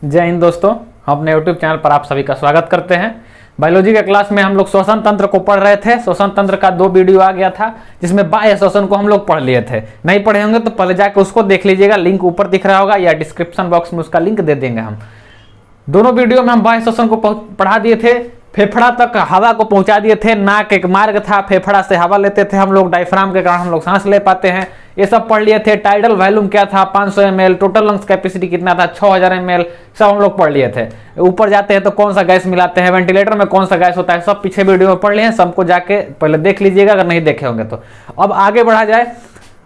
जय हिंद दोस्तों, हम अपने यूट्यूब चैनल पर आप सभी का स्वागत करते हैं। बायोलॉजी के क्लास में हम लोग श्वसन तंत्र को पढ़ रहे थे। श्वसन तंत्र का 2 वीडियो आ गया था जिसमें बाह्य श्वसन को हम लोग पढ़ लिए थे। नहीं पढ़े होंगे तो पहले जाकर उसको देख लीजिएगा, लिंक ऊपर दिख रहा होगा या डिस्क्रिप्शन बॉक्स में उसका लिंक दे देंगे। हम दोनों वीडियो में हम बाह्य श्वसन को पढ़ा दिए थे, फेफड़ा तक हवा को पहुंचा दिए थे। नाक एक मार्ग था, फेफड़ा से हवा लेते थे हम लोग, डायफ्राम के कारण हम लोग सांस ले पाते हैं, ये सब पढ़ लिए थे। टाइडल वॉल्यूम क्या था 500 ml, टोटल लंग्स कैपेसिटी कितना था 6000 ml, सब हम लोग पढ़ लिए थे। ऊपर जाते हैं तो कौन सा गैस मिलाते हैं, वेंटिलेटर में कौन सा गैस होता है, सब पीछे वीडियो में पढ़ लिए हैं। सबको जाके पहले देख लीजिएगा अगर नहीं देखे होंगे तो। अब आगे बढ़ा जाए।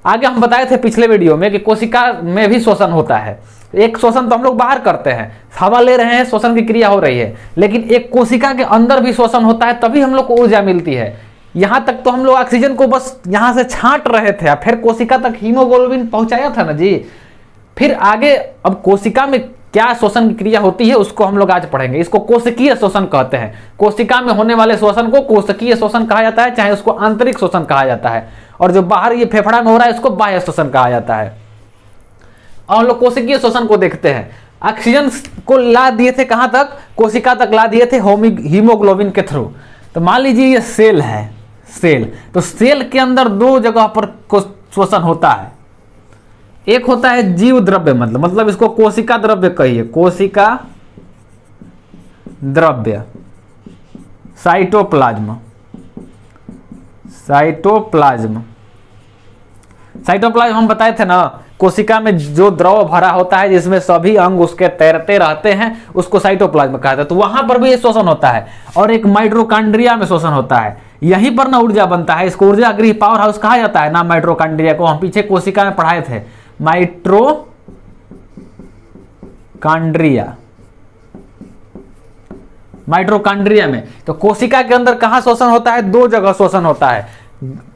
आगे हम बताए थे पिछले वीडियो में कि कोशिका में भी श्वसन होता है। एक श्वसन तो हम लोग बाहर करते हैं, हवा ले रहे हैं, श्वसन की क्रिया हो रही है, लेकिन एक कोशिका के अंदर भी श्वसन होता है, तभी हम लोग को ऊर्जा मिलती है। यहां तक तो हम लोग ऑक्सीजन को बस यहां से छांट रहे थे, फिर कोशिका तक हीमोग्लोबिन पहुंचाया था ना जी। फिर आगे अब कोशिका में क्या श्वसन की क्रिया होती है उसको हम लोग आज पढ़ेंगे। इसको कोशिकीय श्वसन कहते हैं। कोशिका में होने वाले श्वसन को कोशिकीय श्वसन कहा जाता है, चाहे उसको आंतरिक श्वसन कहा जाता है, और जो बाहर ये फेफड़ा में हो रहा है इसको बाह्य श्वसन कहा जाता है। और हम लोग कोशिकीय श्वसन को देखते हैं। ऑक्सीजन को ला दिए थे कहां तक, कोशिका तक ला दिए थे हीमोग्लोबिन के थ्रू। तो मान लीजिए ये सेल है, सेल, तो सेल के अंदर 2 जगह पर श्वसन होता है। एक होता है जीव द्रव्य, मतलब इसको कोशिका द्रव्य कहिए, कोशिका द्रव्य, साइटोप्लाज्म। साइटोप्लाज्म हम बताए थे ना, कोशिका में जो द्रव भरा होता है जिसमें सभी अंग उसके तैरते रहते हैं, उसको साइटोप्लाज्म कहा जाता है। तो वहां पर भी ये श्वसन होता है। और एक माइटोकॉन्ड्रिया में श्वसन होता है, यहीं पर ना ऊर्जा बनता है, इसको ऊर्जा गृह पावर हाउस कहा जाता है ना। माइटोकॉन्ड्रिया को हम पीछे कोशिका में पढ़ाए थे, माइटोकॉन्ड्रिया में। तो कोशिका के अंदर कहां श्वसन होता है, 2 जगह श्वसन होता है।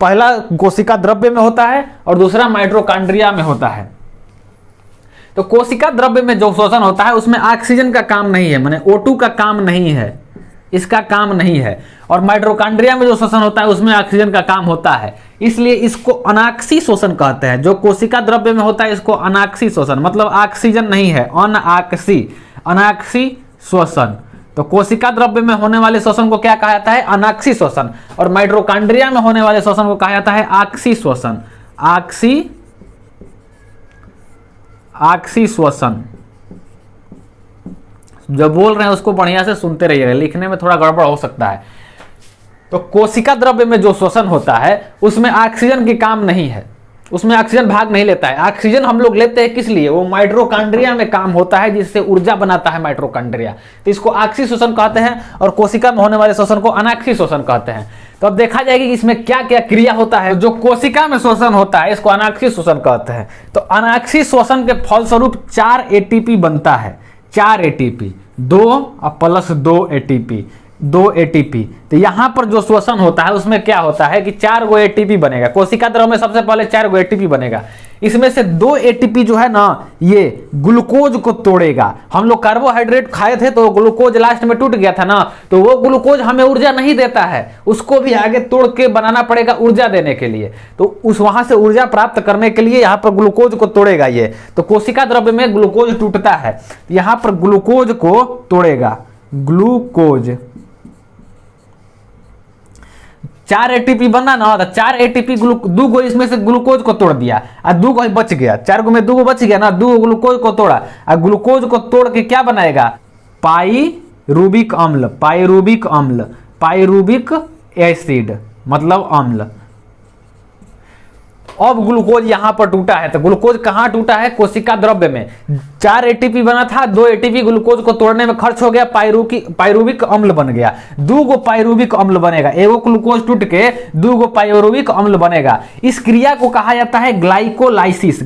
पहला कोशिका द्रव्य में होता है और दूसरा माइटोकॉन्ड्रिया में होता है। तो कोशिका द्रव्य में जो श्वसन होता है उसमें ऑक्सीजन का काम नहीं है, माने O2 का काम नहीं है, इसका काम नहीं है। और माइटोकॉन्ड्रिया में जो श्वसन होता है उसमें ऑक्सीजन का काम होता है, इसलिए इसको अनाक्सी श्वसन कहते हैं। जो कोशिका द्रव्य में होता है इसको अनाक्सी श्वसन, मतलब ऑक्सीजन नहीं है, अनाक्सी श्वसन। तो कोशिका द्रव्य में होने वाले श्वसन को क्या कहा जाता है, अनाक्सी श्वसन। और माइटोकॉन्ड्रिया में होने वाले श्वसन को कहा जाता है ऑक्सी श्वसन। ऑक्सी श्वसन। जो बोल रहे हैं उसको बढ़िया से सुनते रहिएगा, लिखने में थोड़ा गड़बड़ हो सकता है। तो कोशिका द्रव्य में जो श्वसन होता है उसमें ऑक्सीजन की काम नहीं है, उसमें ऑक्सीजन भाग नहीं लेता है। ऑक्सीजन हम लोग लेते हैं किस लिए, वो माइटोकॉन्ड्रिया में काम होता है, जिससे ऊर्जा बनाता है माइटोकॉन्ड्रिया। तो इसको ऑक्सी श्वसन कहते हैं, और कोशिका में होने वाले श्वसन को अनाक्सी श्वसन कहते हैं। तो अब देखा जाएगा कि इसमें क्या क्या क्रिया होता है। जो कोशिका में श्वसन होता है इसको अनाक्सी श्वसन कहते हैं। तो अनाक्सी श्वसन के फलस्वरूप 4 ATP बनता है, 4 ATP, 2 + 2 ATP। तो यहां पर जो श्वसन होता है उसमें क्या होता है कि 4 गो ATP बनेगा। कोशिका द्रव में सबसे पहले 4 गो ATP बनेगा। इसमें से 2 ATP जो है ना ये ग्लूकोज को तोड़ेगा। हम लोग कार्बोहाइड्रेट खाए थे तो ग्लूकोज लास्ट में टूट गया था ना, तो वो ग्लूकोज हमें ऊर्जा नहीं देता है, उसको भी आगे तोड़ के बनाना पड़ेगा ऊर्जा देने के लिए। तो उस वहां से ऊर्जा प्राप्त करने के लिए यहाँ पर ग्लूकोज को तोड़ेगा ये। तो कोशिका द्रव्य में ग्लूकोज टूटता है, यहाँ पर ग्लूकोज को तोड़ेगा, ग्लूकोज। 4 ATP बना ना, तो 4 ATP 2 गो इसमें से ग्लूकोज को तोड़ दिया और 2 गो बच गया। 4 गो में 2 गो बच गया ना, 2 ग्लूकोज को तोड़ा और ग्लूकोज को तोड़ के क्या बनाएगा, पाइरूबिक एसिड, मतलब अम्ल। अब ग्लूकोज यहां पर टूटा है, तो ग्लूकोज कहां टूटा है, कोशिका द्रव्य में। 4 ATP बना था, 2 ATP ग्लूकोज को तोड़ने में खर्च हो गया, पाइरूबिक अम्ल बन गया। 2 गो पाइरूबिक अम्ल बनेगा, एगो ग्लूकोज टूट के 2 गो पाइरूबिक अम्ल बनेगा। इस क्रिया को कहा जाता है ग्लाइकोलाइसिस।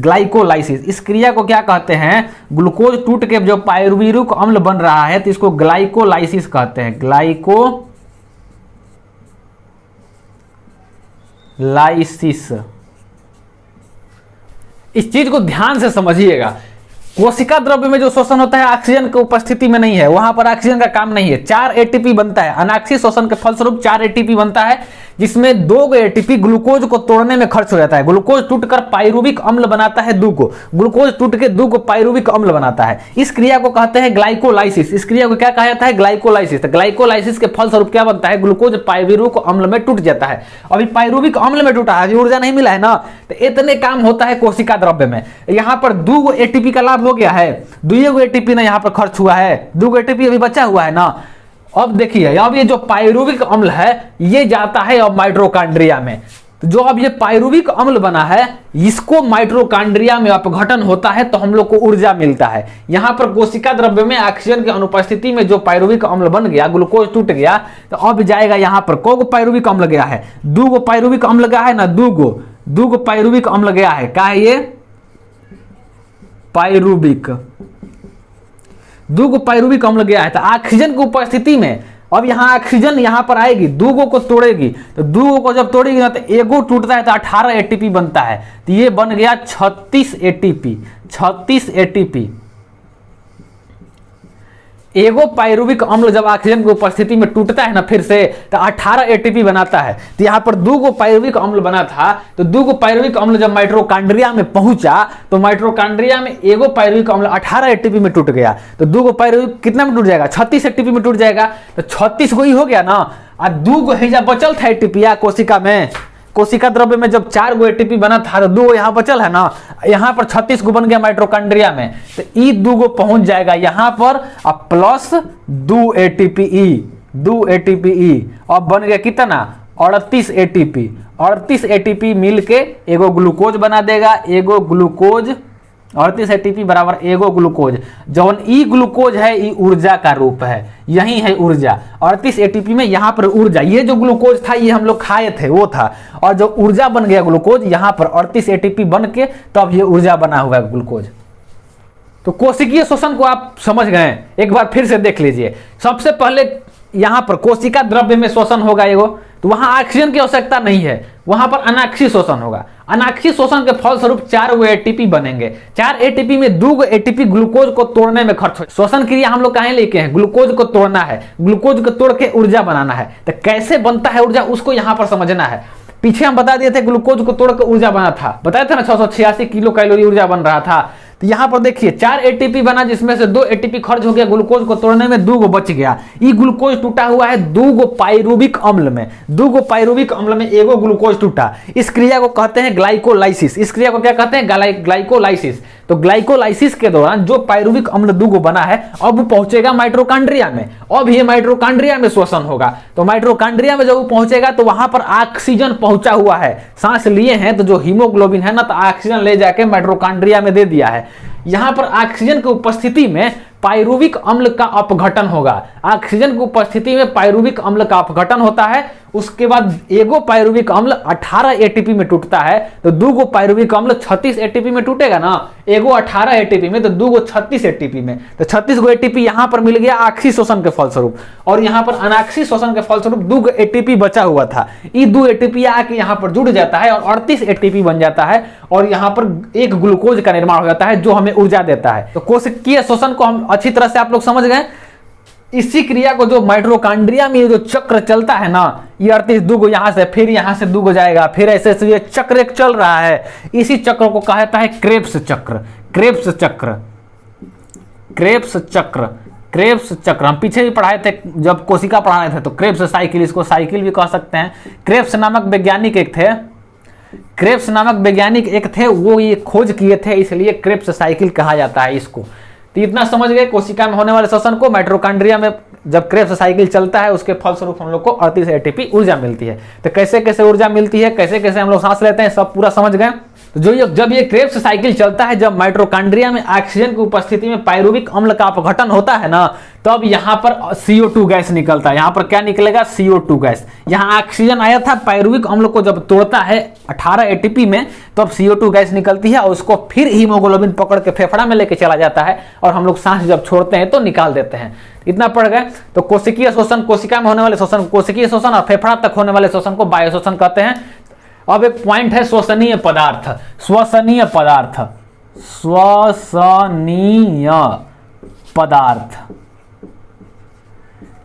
इस क्रिया को क्या कहते हैं, ग्लूकोज टूट के जो पाइरूबिक अम्ल बन रहा है तो इसको ग्लाइकोलाइसिस कहते हैं, ग्लाइकोलाइसिस। इस चीज को ध्यान से समझिएगा। कोशिका द्रव्य में जो श्वसन होता है ऑक्सीजन की उपस्थिति में नहीं है, वहां पर ऑक्सीजन का काम नहीं है। 4 ATP बनता है, अनाक्सी श्वसन के फलस्वरूप 4 ATP बनता है। जिसमें 2 एटीपी ग्लूकोज को तोड़ने में खर्च हो जाता है। ग्लूकोज टूटकर पाइरुविक अम्ल बनाता है 2 को, ग्लूकोज टूट के 2 को पाइरुविक अम्ल बनाता है। इस क्रिया को कहते हैं ग्लाइकोलाइसिस। इस क्रिया को क्या कहा जाता है? ग्लाइकोलाइसिस। तो ग्लाइकोलाइसिस के फलस्वरूप क्या बनता है? ग्लूकोज पाइरुविक अम्ल में टूट जाता है। अभी पाइरुविक अम्ल में टूटा है, अभी ऊर्जा नहीं मिला है ना, तो इतने काम होता है कोशिका द्रव्य में। यहाँ पर 2 एटीपी का लाभ हो गया है, 2 एटीपी ना यहाँ पर खर्च हुआ है, 2 एटीपी अभी बचा हुआ है ना। अब देखिए अब ये जो पाइरुविक अम्ल है ये जाता है अब माइटोकॉन्ड्रिया में। तो जो अब ये पाइरुविक अम्ल बना है इसको माइटोकॉन्ड्रिया में अपघटन होता है तो हम लोग को ऊर्जा मिलता है। यहां पर कोशिका द्रव्य में ऑक्सीजन की अनुपस्थिति में जो पाइरुविक अम्ल बन गया, ग्लूकोज टूट गया, तो अब जाएगा यहां पर को पाइरुविक अम्ल गया है, 2 पाइरुविक अम्ल गया है ना, 2 पाइरुविक अम्ल गया है। क्या है ये? पाइरुविक, 2 पाइरुविक अम्ल गया है। तो ऑक्सीजन की उपस्थिति में अब यहाँ ऑक्सीजन यहाँ पर आएगी, 2 को तोड़ेगी, तो 2 को जब तोड़ेगी ना तो एगो टूटता है तो 18 एटीपी बनता है। तो ये बन गया 36 एटीपी। 36 एटीपी एगो पाइरुविक अम्ल जब ऑक्सीजन की उपस्थिति में टूटता है ना फिर से, तो 18 एटीपी बनाता है। तो यहाँ पर 2 पाइरुविक अम्ल बना था, तो 2 पाइरुविक अम्ल जब माइटोकॉन्ड्रिया में पहुंचा तो माइटोकॉन्ड्रिया में एगो पाइरुविक अम्ल 18 एटीपी में टूट गया। तो 2 पाइरुविक कितना में टूट जाएगा? 36 एटीपी में टूट जाएगा। तो 36 को ही हो गया ना, और 2 हिजा बचल था एटीपी कोशिका में। कोशिका द्रव्य में जब 4 एटीपी बना था तो 2 यहाँ बचल है ना, यहाँ पर 36 को बन गया माइटोकॉन्ड्रिया में। तो ई 2 पहुंच जाएगा यहाँ पर अब प्लस 2 एटीपी ई, 2 एटीपी ई। अब बन गया कितना? 38 एटीपी। 38 एटीपी मिल के एगो ग्लूकोज बना देगा, एगो ग्लूकोज, 38 एटीपी बराबर एगो ग्लूकोज। जौन ई ग्लूकोज है ई ऊर्जा का रूप है, यही है ऊर्जा। 38 एटीपी में यहाँ पर ऊर्जा, ये जो ग्लूकोज था ये हम लोग खाए थे वो था, और जो ऊर्जा बन गया ग्लूकोज यहाँ पर 38 एटीपी बन के तब ये ऊर्जा बना हुआ है ग्लूकोज। तो कोशिकीय शोषण को आप समझ गए, एक बार फिर से देख लीजिए। सबसे पहले यहाँ पर कोशिका द्रव्य में शोषण होगा एगो, तो वहां ऑक्सीजन की आवश्यकता नहीं है, वहां पर अनाक्षी शोषण होगा। अनाक्षी शोषण के फलस्वरूप 4 एटीपी बनेंगे। 4 एटीपी में 2 एटीपी ग्लूकोज को तोड़ने में खर्च हो। शोषण क्रिया हम लोग कहाँ लेके हैं? ग्लूकोज को तोड़ना है, ग्लूकोज को तोड़ के ऊर्जा बनाना है। तो कैसे बनता है ऊर्जा उसको यहाँ पर समझना है। पीछे हम बता दिए थे ग्लूकोज को तोड़ के ऊर्जा बना था, बताया था ना 686 किलो कैलोरी ऊर्जा बन रहा था। तो यहाँ पर देखिए 4 एटीपी बना जिसमें से 2 एटीपी खर्च हो गया ग्लूकोज को तोड़ने में, 2 बच गया। ये ग्लूकोज टूटा हुआ है 2 पाइरुविक अम्ल में, 2 पाइरुविक अम्ल में एगो ग्लूकोज टूटा। इस क्रिया को कहते हैं ग्लाइकोलाइसिस। इस क्रिया को क्या कहते हैं? ग्लाइकोलाइसिस। तो ग्लाइकोलाइसिस के दौरान जो पाइरुविक अम्ल 2 बना है अब वो पहुंचेगा माइटोकॉन्ड्रिया में। अब ये माइटोकॉन्ड्रिया में शोषण होगा। तो माइटोकॉन्ड्रिया में जब वो पहुंचेगा तो वहां पर ऑक्सीजन पहुंचा हुआ है, सांस लिए हैं तो जो हीमोग्लोबिन है ना तो ऑक्सीजन ले जाके माइटोकॉन्ड्रिया में दे दिया है। यहां पर ऑक्सीजन की उपस्थिति में पाइरुविक अम्ल का अपघटन होगा। ऑक्सीजन की उपस्थिति में पाइरुविक अम्ल का अपघटन होता है। उसके बाद एगो पाइरुविक अम्ल 18 एटीपी में टूटता है। तो 2 पाइरुविक अम्ल 36 एटीपी में टूटेगा ना, एगो 18 एटीपी में तो 2 36 एटीपी में। तो 36 एटीपी यहां पर मिल गया आक्षी शोषण के फलस्वरूप, और यहां पर अनाक्षी शोषण के फलस्वरूप 2 एटीपी बचा हुआ था। ये 2 एटीपी आके यहां पर जुड़ जाता है और 38 एटीपी बन जाता है, और यहां पर एक ग्लूकोज का निर्माण हो जाता है जो हमें ऊर्जा देता है। तो कोशिकीय शोषण को हम अच्छी तरह से आप लोग समझ गए। इसी क्रिया को जो माइटोकॉन्ड्रिया में जो चक्र चलता है ना, ये 38 2 यहां से फिर यहां से 2 जाएगा, फिर ऐसे ये चक्र एक चल रहा है। इसी चक्र को कहा जाता है क्रेब्स चक्र। क्रेब्स चक्र, क्रेब्स चक्र, क्रेब्स चक्र हम पीछे भी पढ़ाए थे जब कोशिका पढ़ा रहे थे। तो क्रेब्स साइकिल, इसको साइकिल भी कह सकते हैं। क्रेब्स नामक वैज्ञानिक एक थे, क्रेब्स नामक वैज्ञानिक एक थे, वो ये खोज किए थे, इसलिए क्रेब्स साइकिल कहा जाता है इसको। तो इतना समझ गए कोशिका में होने वाले शोषण को। माइटोकॉन्ड्रिया में जब क्रेब्स साइकिल चलता है उसके फलस्वरूप हम लोग को 38 एटीपी ऊर्जा मिलती है। तो कैसे कैसे ऊर्जा मिलती है, कैसे कैसे हम लोग सांस लेते हैं, सब पूरा समझ गए। तो जब ये क्रेब्स साइकिल चलता है, जब माइटोकॉन्ड्रिया में ऑक्सीजन की उपस्थिति में पाइरुविक अम्ल का अपघटन होता है ना, तब यहाँ पर CO2 गैस निकलता है। यहाँ पर क्या निकलेगा? CO2 gas. यहाँ ऑक्सीजन आया था, पाइरुविक अम्ल को जब तोड़ता है 18 एटीपी में, तब CO2 गैस निकलती है और उसको फिर हीमोग्लोबिन पकड़ के फेफड़ा में लेके चला जाता है, और हम लोग सांस जब छोड़ते हैं तो निकाल देते हैं। इतना पड़ गए। तो कोशिकीय शोषण, कोशिका में होने वाले शोषण कोशिकीय शोषण, और फेफड़ा तक होने वाले शोषण को बाह्य शोषण कहते हैं। अब एक पॉइंट है श्वसनीय पदार्थ। श्वसनीय पदार्थ, श्वसनीय पदार्थ,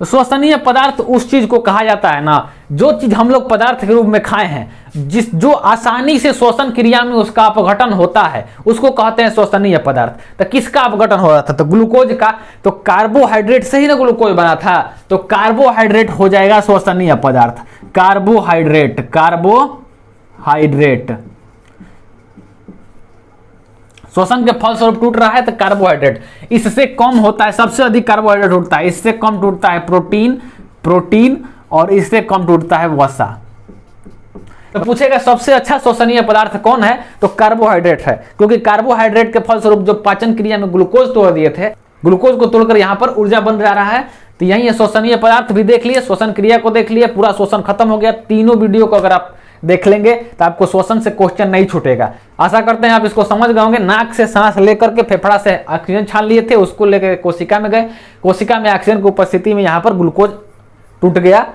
तो श्वसनीय पदार्थ उस चीज को कहा जाता है ना, जो चीज हम लोग पदार्थ के रूप में खाए हैं, जो आसानी से श्वसन क्रिया में उसका अपघटन होता है, उसको कहते हैं श्वसनीय पदार्थ। तो किसका अपघटन हो रहा था? तो ग्लूकोज का। तो कार्बोहाइड्रेट से ही ना ग्लूकोज बना था, तो कार्बोहाइड्रेट हो जाएगा श्वसनीय पदार्थ। कार्बोहाइड्रेट श्वसन के फलस्वरूप टूट रहा है तो कार्बोहाइड्रेट। इससे कम होता है, सबसे अधिक कार्बोहाइड्रेट टूटता है, इससे कम टूटता है प्रोटीन और इससे कम टूटता है वसा। तो पूछेगा सबसे अच्छा श्वसनीय पदार्थ कौन है? तो कार्बोहाइड्रेट है, क्योंकि कार्बोहाइड्रेट के फलस्वरूप जो पाचन क्रिया में ग्लूकोज तोड़ दिए थे, ग्लूकोज को तोड़कर यहां पर ऊर्जा बन जा रहा है। तो यही है श्वसनीय पदार्थ भी देख लिए, श्वसन क्रिया को देख लिए, पूरा श्वसन खत्म हो गया। तीनों वीडियो को अगर आप देख लेंगे तो आपको श्वसन से क्वेश्चन नहीं छूटेगा। आशा करते हैं आप इसको समझ गए होंगे। नाक से सांस लेकर के फेफड़ा से ऑक्सीजन छान लिए थे, उसको लेकर कोशिका में गए, कोशिका में ऑक्सीजन की उपस्थिति में यहाँ पर ग्लूकोज टूट गया,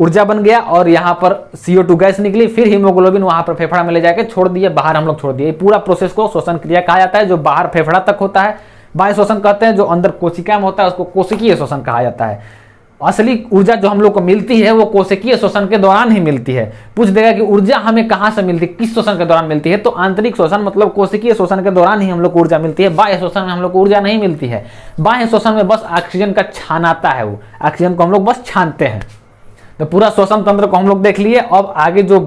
ऊर्जा बन गया और यहाँ पर CO2 गैस निकली, फिर हीमोग्लोबिन वहां पर फेफड़ा में ले जाकर छोड़ दिए, बाहर हम लोग छोड़ दिए। पूरा प्रोसेस को श्वसन क्रिया कहा जाता है, जो बाहर फेफड़ा तक होता है बाह्य श्वसन कहते हैं, जो अंदर कोशिका में होता है उसको कोशिकीय श्वसन कहा जाता है। असली ऊर्जा जो हम लोग को मिलती है वो कोशिकीय श्वसन के दौरान ही मिलती है। पूछ देगा कि ऊर्जा हमें कहां से मिलती है, किस श्वसन के दौरान मिलती है? तो आंतरिक श्वसन मतलब कोशिकीय श्वसन के दौरान ही हम लोग को ऊर्जा मिलती है। बाह्य श्वसन में हम लोग को ऊर्जा नहीं मिलती है। बाह्य श्वसन में बस ऑक्सीजन का छान आता है, वो ऑक्सीजन को हम लोग बस छानते हैं। तो पूरा श्वसन तंत्र को हम लोग देख लिए। अब आगे जो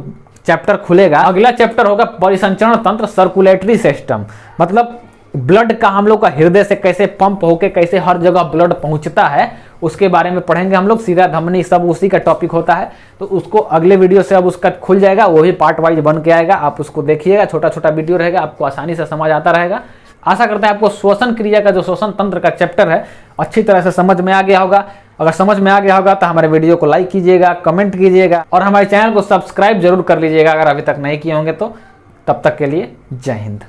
चैप्टर खुलेगा, अगला चैप्टर होगा परिसंचरण तंत्र, सर्कुलेटरी सिस्टम। मतलब ब्लड का हम लोग का हृदय से कैसे पंप होके कैसे हर जगह ब्लड पहुंचता है, उसके बारे में पढ़ेंगे हम लोग। सीधा धमनी सब उसी का टॉपिक होता है, तो उसको अगले वीडियो से अब उसका खुल जाएगा, वो भी पार्ट वाइज बन के आएगा। आप उसको देखिएगा, छोटा छोटा वीडियो रहेगा, आपको आसानी से समझ आता रहेगा। आशा करते हैं आपको श्वसन क्रिया का जो श्वसन तंत्र का चैप्टर है अच्छी तरह से समझ में आ गया होगा। अगर समझ में आ गया होगा तो हमारे वीडियो को लाइक कीजिएगा, कमेंट कीजिएगा और हमारे चैनल को सब्सक्राइब जरूर कर लीजिएगा अगर अभी तक नहीं किए होंगे तो। तब तक के लिए जय हिंद।